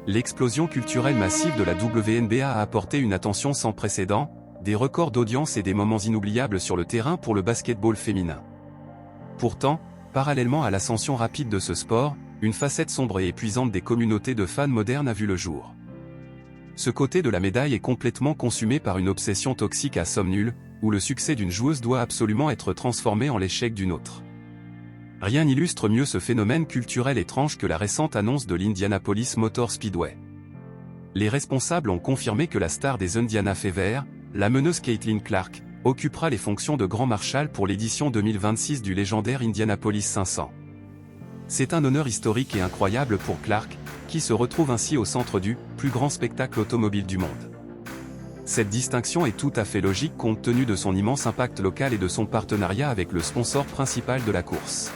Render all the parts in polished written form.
l'explosion culturelle massive de la WNBA a apporté une attention sans précédent, des records d'audience et des moments inoubliables sur le terrain pour le basketball féminin. Pourtant, parallèlement à l'ascension rapide de ce sport, une facette sombre et épuisante des communautés de fans modernes a vu le jour. Ce côté de la médaille est complètement consumé par une obsession toxique à somme nulle, où le succès d'une joueuse doit absolument être transformé en l'échec d'une autre. Rien n'illustre mieux ce phénomène culturel étrange que la récente annonce de l'Indianapolis Motor Speedway. Les responsables ont confirmé que la star des Indiana Fever, la meneuse Caitlin Clark, occupera les fonctions de grand marshal pour l'édition 2026 du légendaire Indianapolis 500. C'est un honneur historique et incroyable pour Clark, qui se retrouve ainsi au centre du plus grand spectacle automobile du monde. Cette distinction est tout à fait logique compte tenu de son immense impact local et de son partenariat avec le sponsor principal de la course.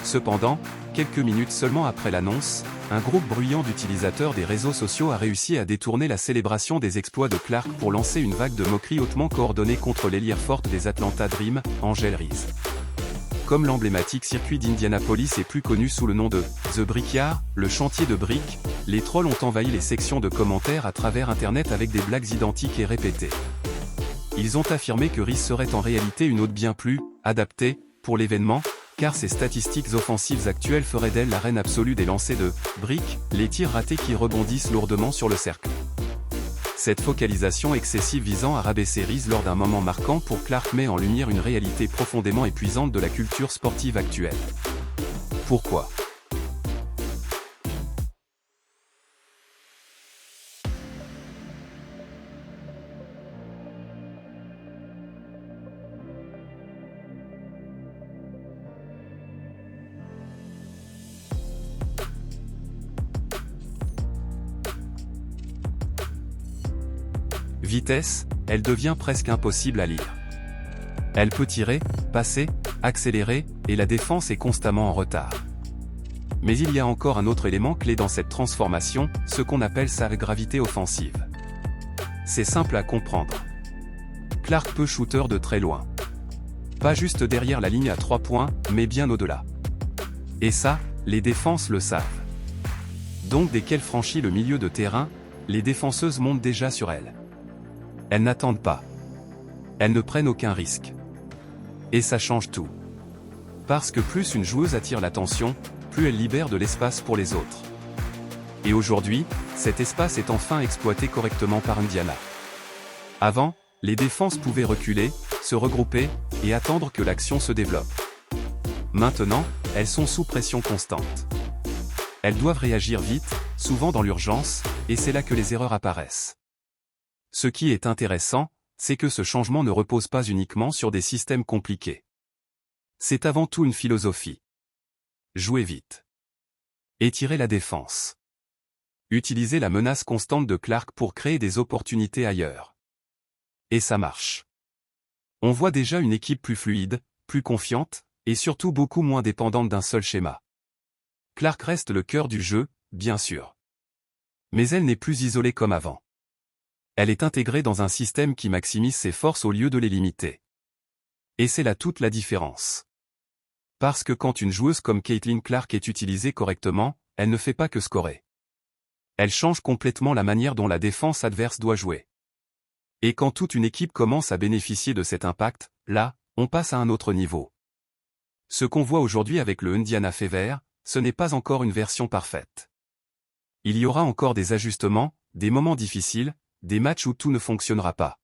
Cependant, quelques minutes seulement après l'annonce, un groupe bruyant d'utilisateurs des réseaux sociaux a réussi à détourner la célébration des exploits de Clark pour lancer une vague de moqueries hautement coordonnée contre l'ailière forte des Atlanta Dream, Angel Reese. Comme l'emblématique circuit d'Indianapolis est plus connu sous le nom de « The Brickyard », le chantier de briques, les trolls ont envahi les sections de commentaires à travers Internet avec des blagues identiques et répétées. Ils ont affirmé que Reese serait en réalité une hôte bien plus « adaptée » pour l'événement, car ses statistiques offensives actuelles feraient d'elle la reine absolue des lancers de briques, les tirs ratés qui rebondissent lourdement sur le cercle. Cette focalisation excessive visant à rabaisser Reese lors d'un moment marquant pour Clark met en lumière une réalité profondément épuisante de la culture sportive actuelle. Pourquoi ? Vitesse, elle devient presque impossible à lire. Elle peut tirer, passer, accélérer, et la défense est constamment en retard. Mais il y a encore un autre élément clé dans cette transformation, ce qu'on appelle sa gravité offensive. C'est simple à comprendre. Clark peut shooter de très loin. Pas juste derrière la ligne à 3 points, mais bien au-delà. Et ça, les défenses le savent. Donc dès qu'elle franchit le milieu de terrain, les défenseuses montent déjà sur elle. Elles n'attendent pas. Elles ne prennent aucun risque. Et ça change tout. Parce que plus une joueuse attire l'attention, plus elle libère de l'espace pour les autres. Et aujourd'hui, cet espace est enfin exploité correctement par Indiana. Avant, les défenses pouvaient reculer, se regrouper, et attendre que l'action se développe. Maintenant, elles sont sous pression constante. Elles doivent réagir vite, souvent dans l'urgence, et c'est là que les erreurs apparaissent. Ce qui est intéressant, c'est que ce changement ne repose pas uniquement sur des systèmes compliqués. C'est avant tout une philosophie. Jouer vite. Étirer la défense. Utiliser la menace constante de Clark pour créer des opportunités ailleurs. Et ça marche. On voit déjà une équipe plus fluide, plus confiante, et surtout beaucoup moins dépendante d'un seul schéma. Clark reste le cœur du jeu, bien sûr. Mais elle n'est plus isolée comme avant. Elle est intégrée dans un système qui maximise ses forces au lieu de les limiter. Et c'est là toute la différence. Parce que quand une joueuse comme Caitlin Clark est utilisée correctement, elle ne fait pas que scorer. Elle change complètement la manière dont la défense adverse doit jouer. Et quand toute une équipe commence à bénéficier de cet impact, là, on passe à un autre niveau. Ce qu'on voit aujourd'hui avec le Indiana Fever, ce n'est pas encore une version parfaite. Il y aura encore des ajustements, des moments difficiles, des matchs où tout ne fonctionnera pas.